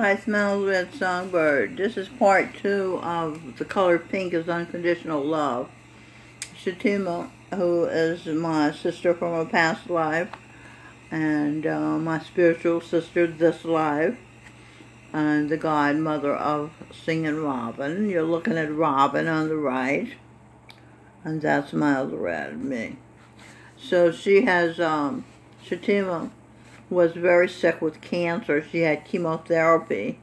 Hi, Smells Red Songbird. This is part 2 of The Color Pink is Unconditional Love. Shatima, who is my sister from a past life, and my spiritual sister this life, and the godmother of Singing Robin. You're looking at Robin on the right, and that's Miles Red, me. So she has, Shatima was very sick with cancer. She had chemotherapy,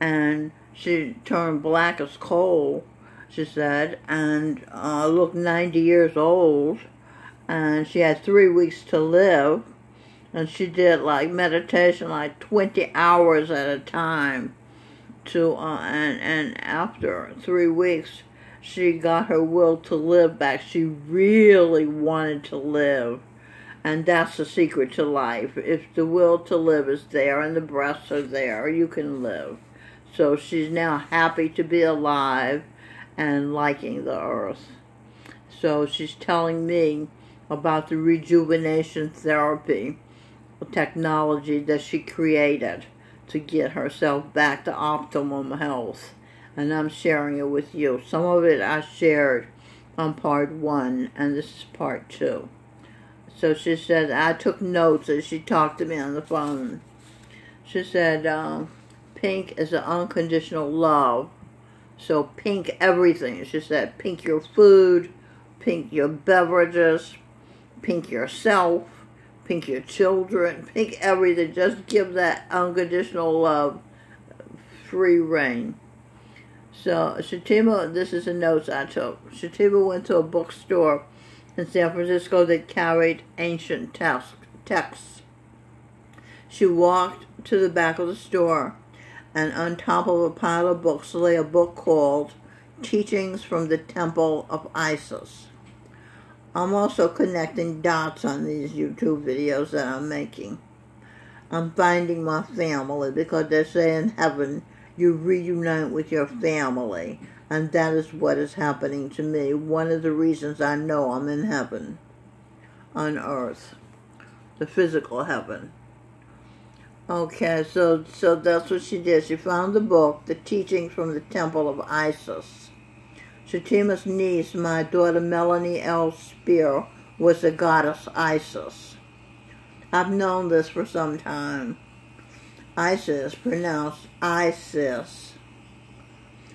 and she turned black as coal, she said, and looked 90 years old, and she had 3 weeks to live, and she did like meditation like 20 hours at a time and after 3 weeks she got her will to live back. She really wanted to live. And that's the secret to life. If the will to live is there and the breaths are there, you can live. So she's now happy to be alive and liking the earth. So she's telling me about the rejuvenation therapy technology that she created to get herself back to optimum health. And I'm sharing it with you. Some of it I shared on part 1, and this is part 2. So she said, I took notes as she talked to me on the phone. She said, pink is an unconditional love. So pink everything. She said, pink your food, pink your beverages, pink yourself, pink your children, pink everything. Just give that unconditional love free reign. So Shatima, this is the notes I took. Shatima went to a bookstore in San Francisco that carried ancient texts. She walked to the back of the store, and on top of a pile of books lay a book called Teachings from the Temple of Isis. I'm also connecting dots on these YouTube videos that I'm making. I'm finding my family, because they say in heaven you reunite with your family. And that is what is happening to me. One of the reasons I know I'm in heaven, on earth, the physical heaven. Okay, so that's what she did. She found the book, The Teachings from the Temple of Isis. Shatima's niece, my daughter Melanie L. Spear, was the goddess Isis. I've known this for some time. Isis, pronounced Isis,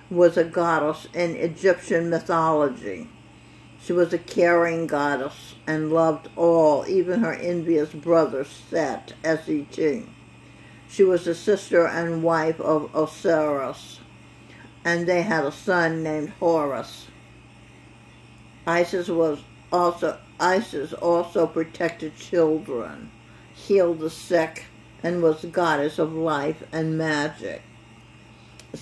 was a goddess in Egyptian mythology. She was a caring goddess and loved all, even her envious brother Set, S-E-T. She was the sister and wife of Osiris, and they had a son named Horus. Isis also protected children, healed the sick, and was the goddess of life and magic.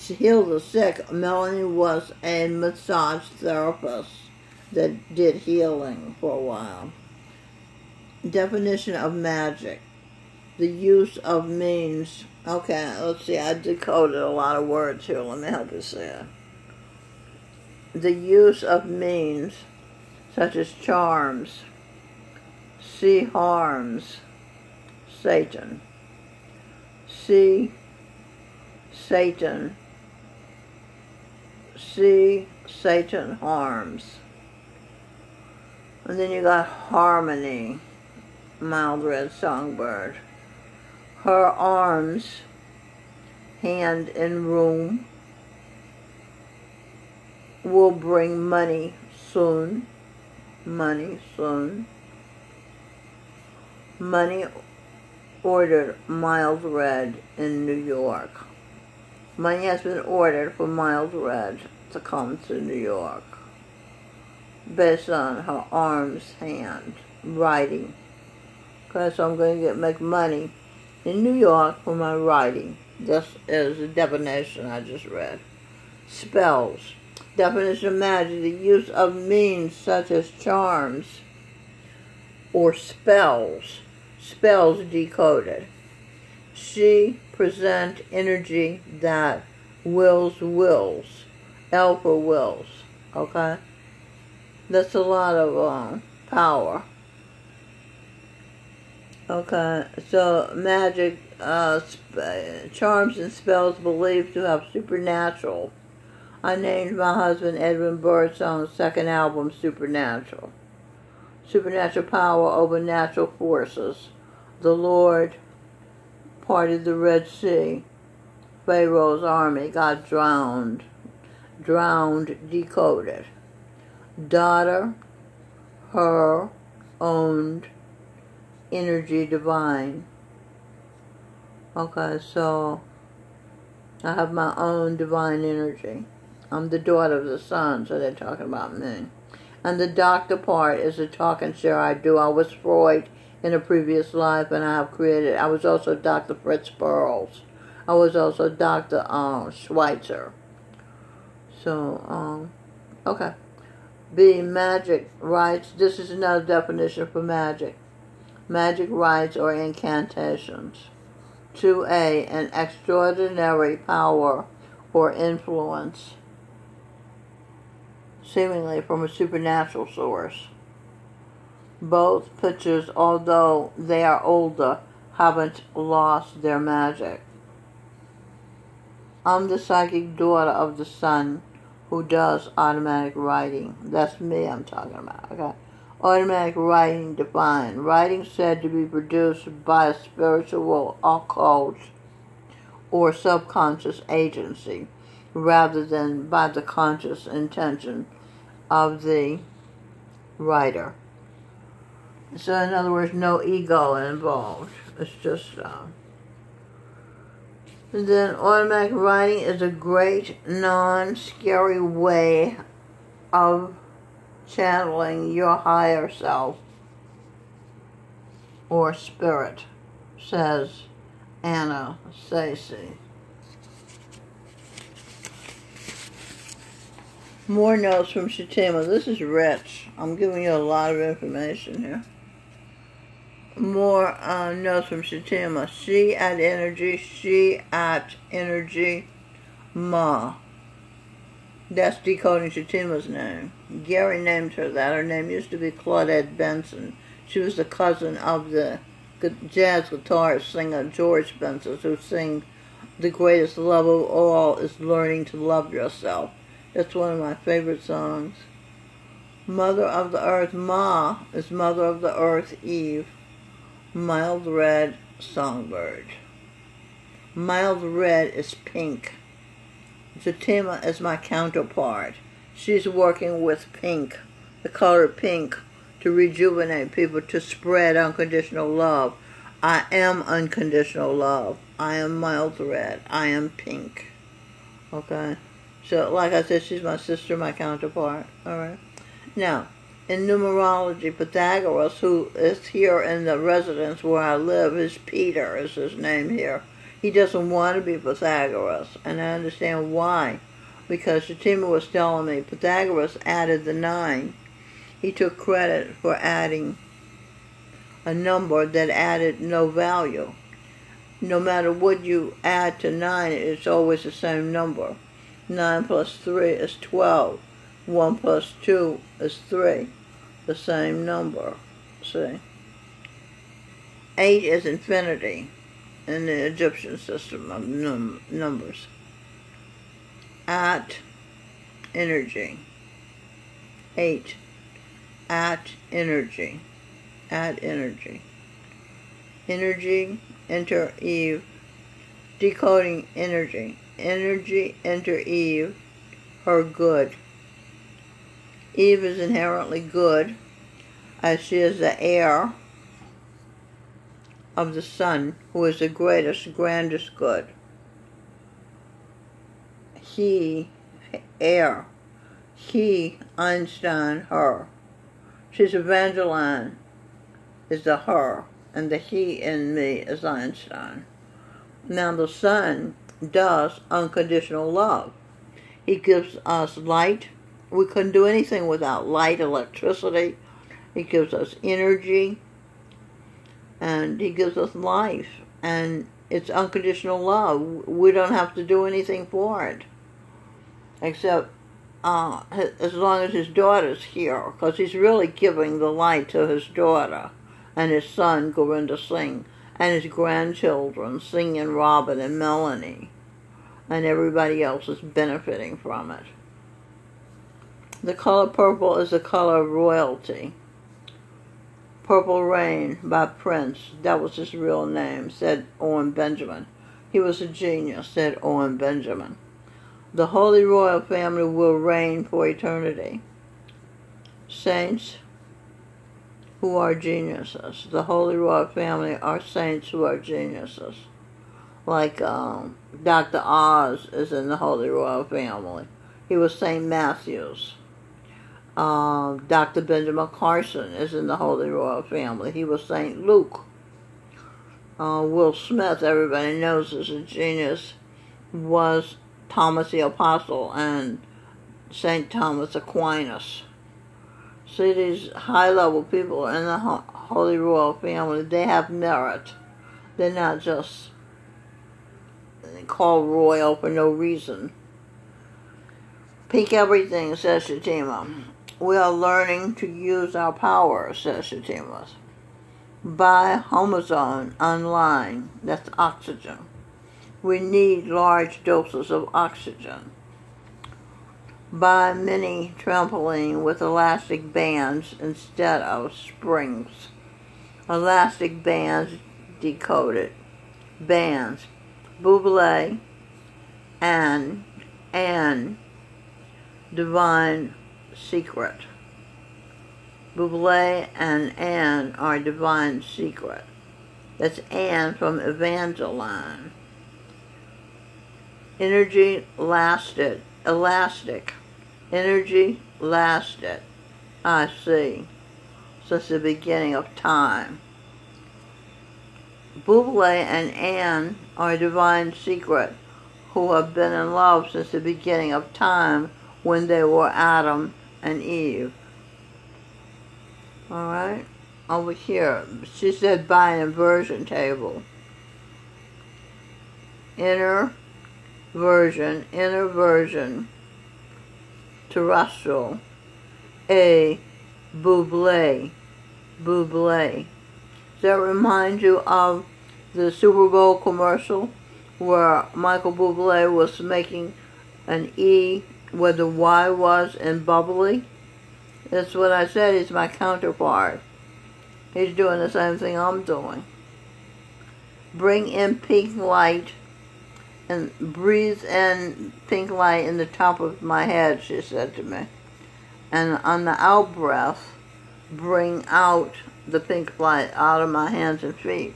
To heal the sick, Melanie was a massage therapist that did healing for a while. Definition of magic. The use of means. Okay, let's see, I decoded a lot of words here. Let me help you see it. The use of means, such as charms, see harms, Satan. See Satan. See Satan harms. And then you got harmony, Mild Red Songbird. Her arms, hand in room, will bring money soon. Money soon. Money ordered Mild Red in New York. Money has been ordered for Mild Red to come to New York based on her arm's hand writing. Okay, so I'm going to make money in New York for my writing. This is the definition I just read. Spells. Definition of magic. The use of means such as charms or spells. Spells decoded. She present energy that wills. L for wills. Okay? That's a lot of power. Okay, so magic, charms and spells believed to have supernatural. I named my husband Edwin Birdsong's second album Supernatural. Supernatural power over natural forces. The Lord parted the Red Sea. Pharaoh's army got drowned. Decoded. Daughter, her owned energy divine. Okay, so I have my own divine energy. I'm the daughter of the sun, so they're talking about me. And the doctor part is the talk and share I do. I was Freud in a previous life, and I have created. I was also Dr. Fritz Perls. I was also Dr. Schweitzer. So, okay. B, magic rites. This is another definition for magic. Magic rites or incantations. 2A, an extraordinary power or influence, seemingly from a supernatural source. Both pictures, although they are older, haven't lost their magic. I'm the psychic daughter of the sun who does automatic writing. That's me I'm talking about, okay? Automatic writing defined. Writing said to be produced by a spiritual, occult, or subconscious agency, rather than by the conscious intention of the writer. So in other words, no ego involved. It's just, and then automatic writing is a great, non-scary way of channeling your higher self or spirit, says Anna Sacy. More notes from Shatima. This is rich. I'm giving you a lot of information here. More notes from Shatima. She at energy, Ma. That's decoding Shatima's name. Gary named her that. Her name used to be Claudette Benson. She was the cousin of the jazz guitarist singer George Benson, who sings "The Greatest Love of All is Learning to Love Yourself." That's one of my favorite songs. Mother of the Earth, Ma, is Mother of the Earth, Eve. Mild red, songbird. Mild red is pink. Shatima is my counterpart. She's working with pink, the color pink, to rejuvenate people, to spread unconditional love. I am unconditional love. I am mild red. I am pink. Okay? So, like I said, she's my sister, my counterpart. Alright? Now, in numerology, Pythagoras, who is here in the residence where I live, is Peter, is his name here. He doesn't want to be Pythagoras, and I understand why. Because Shatima was telling me Pythagoras added the 9. He took credit for adding a number that added no value. No matter what you add to 9, it's always the same number. 9 plus 3 is 12. 1 plus 2 is 3. The same number. See? 8 is infinity in the Egyptian system of numbers. At energy. 8. At energy. At energy. Energy, enter Eve. Decoding energy. Energy, enter Eve. Her good. Eve is inherently good, as she is the heir of the sun, who is the greatest, grandest good. He, heir. He, Einstein, her. She's Evangeline, is the her, and the he in me is Einstein. Now the sun does unconditional love. He gives us light. We couldn't do anything without light, electricity. He gives us energy, and he gives us life, and it's unconditional love. We don't have to do anything for it, except as long as his daughter's here, because he's really giving the light to his daughter. and his son, Gurinder Singh, and his grandchildren, Singh and Robin and Melanie, and everybody else is benefiting from it. The color purple is the color of royalty. Purple Rain by Prince, that was his real name, said Owen Benjamin. He was a genius, said Owen Benjamin. The Holy Royal Family will reign for eternity. Saints who are geniuses. The Holy Royal Family are saints who are geniuses. Like Dr. Oz is in the Holy Royal Family. He was St. Matthew's. Dr. Benjamin Carson is in the Holy Royal Family. He was St. Luke. Will Smith, everybody knows is a genius, was Thomas the Apostle and St. Thomas Aquinas. See, these high-level people in the Holy Royal Family, they have merit. They're not just called royal for no reason. Peak everything, says Shatima. We are learning to use our power, says Shatima. Buy Homozone online, that's oxygen. We need large doses of oxygen. Buy mini trampoline with elastic bands instead of springs. Elastic bands decoded. Bands. Buble and Divine Secret. Buble and Anne are Divine Secret. That's Anne from Evangeline. Energy lasted. Elastic. Energy lasted. I see. Since the beginning of time. Buble and Anne are Divine Secret, who have been in love since the beginning of time when they were Adam and Eve. Alright? Over here, she said buy an inversion table. Inner version, terrestrial, a Buble. Does that remind you of the Super Bowl commercial where Michael Bublé was making an E where the Y was in bubbly? That's what I said. He's my counterpart. He's doing the same thing I'm doing. Bring in pink light and breathe in pink light in the top of my head, she said to me. And on the out breath, bring out the pink light out of my hands and feet.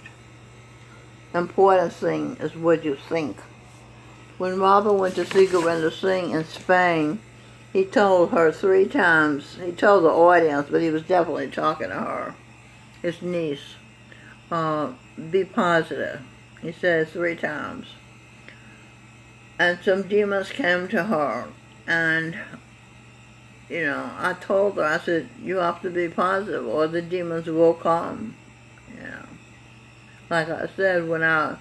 Important thing is what you think. When Robin went to see Gurinder Singh in Spain, he told her 3 times, he told the audience, but he was definitely talking to her, his niece, be positive. He said it 3 times. And some demons came to her, and, you know, I told her, I said, you have to be positive or the demons will come, you know. Like I said, when I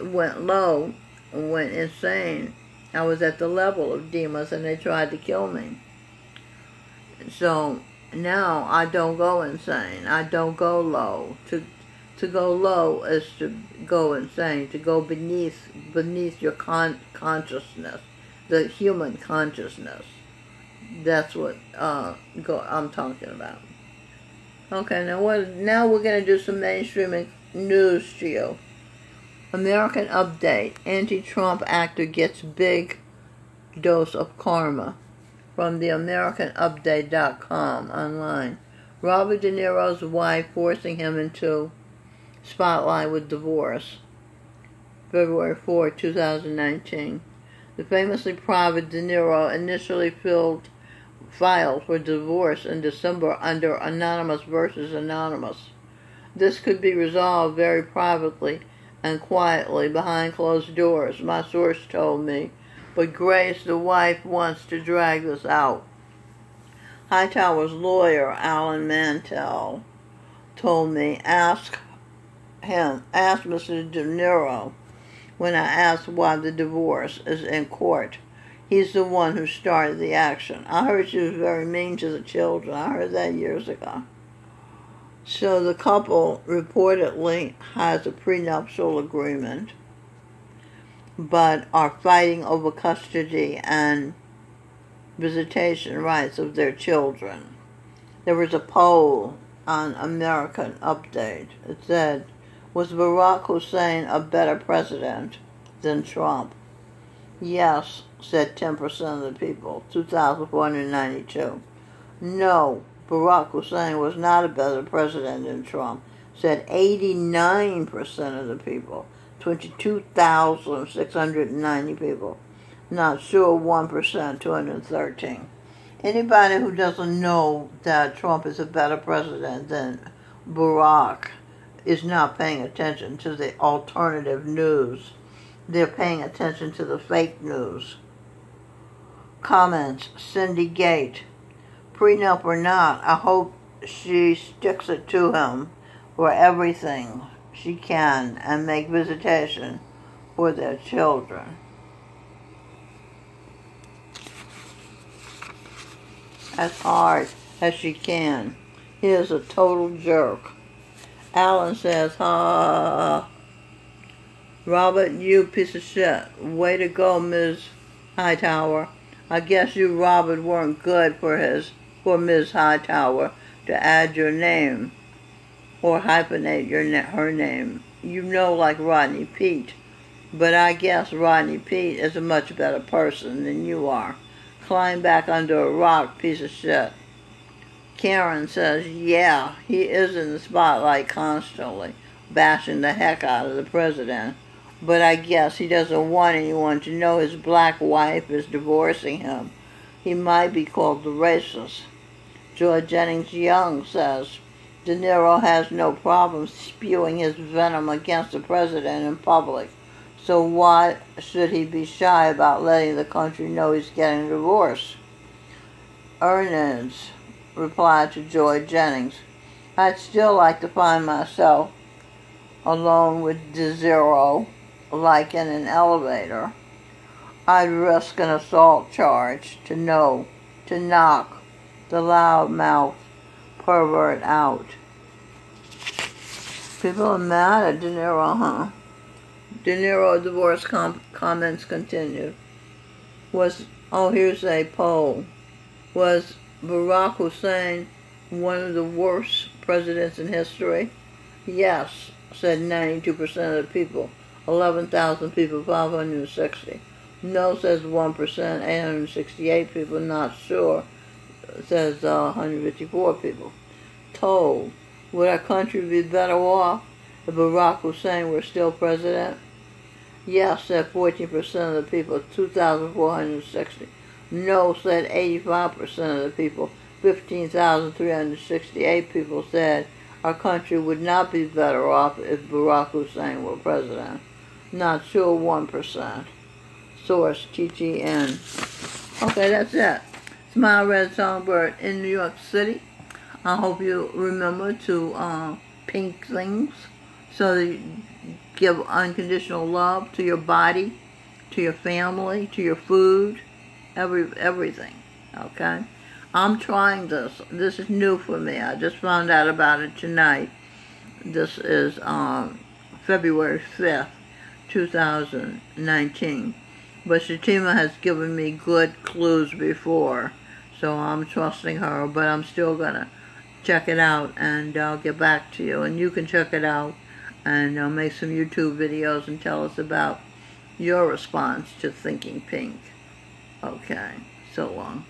went low, went insane, I was at the level of demons and they tried to kill me. So now I don't go insane. I don't go low. To go low is to go insane, to go beneath your consciousness, the human consciousness. That's what I'm talking about. Okay, now we're going to do some mainstream news to you. American update. Anti-Trump actor gets big dose of karma. From the AmericanUpdate.com online. Robert De Niro's wife forcing him into spotlight with divorce. February 4, 2019. The famously private De Niro initially filed for divorce in December under Anonymous versus Anonymous. This could be resolved very privately and quietly behind closed doors, my source told me, but Grace, the wife, wants to drag this out. Hightower's lawyer, Alan Mantell, told me, ask Mr. De Niro when I asked why the divorce is in court. He's the one who started the action. I heard she was very mean to the children. I heard that years ago. So the couple reportedly has a prenuptial agreement, but are fighting over custody and visitation rights of their children. There was a poll on American Update. It said, was Barack Hussein a better president than Trump? Yes, said 10% of the people, 2,492. No, Barack Hussein was not a better president than Trump, said 89% of the people, 22,690 people. Not sure, 1%, 213. Anybody who doesn't know that Trump is a better president than Barack is not paying attention to the alternative news. They're paying attention to the fake news. Comments, Cindy Gate. Prenup or not, I hope she sticks it to him for everything she can and make visitation for their children. As hard as she can. He is a total jerk. Alan says, ha, Robert, you piece of shit. Way to go, Ms. Hightower. I guess you, Robert, weren't good for Ms. Hightower to add your name or hyphenate her name. You know, like Rodney Peete. But I guess Rodney Peete is a much better person than you are. Climb back under a rock, piece of shit. Karen says, yeah, he is in the spotlight constantly, bashing the heck out of the president. But I guess he doesn't want anyone to know his black wife is divorcing him. He might be called the racist. George Jennings Young says, De Niro has no problem spewing his venom against the president in public. So why should he be shy about letting the country know he's getting a divorce? Ernest replied to Joy Jennings, I'd still like to find myself alone with De Niro, like in an elevator. I'd risk an assault charge to knock the loudmouth pervert out. People are mad at De Niro, huh? De Niro divorce comments continue. Here's a poll. Was Barack Hussein one of the worst presidents in history? Yes, said 92% of the people. 11,000 people, 560. No, says 1%, 868 people. Not sure, says 154 people. Told, would our country be better off if Barack Hussein were still president? Yes, said 14% of the people, 2,460. No, said 85% of the people, 15,368 people said our country would not be better off if Barack Hussein were president. Not sure, 1%. Source, TTN. Okay, that's it. Smile Red Songbird in New York City. I hope you remember to pink things so that you give unconditional love to your body, to your family, to your food, everything, okay? I'm trying this. This is new for me. I just found out about it tonight. This is February 5th, 2019. But Shatima has given me good clues before, so I'm trusting her, but I'm still going to check it out, and I'll get back to you. And you can check it out and make some YouTube videos and tell us about your response to Thinking Pink. Okay, so long.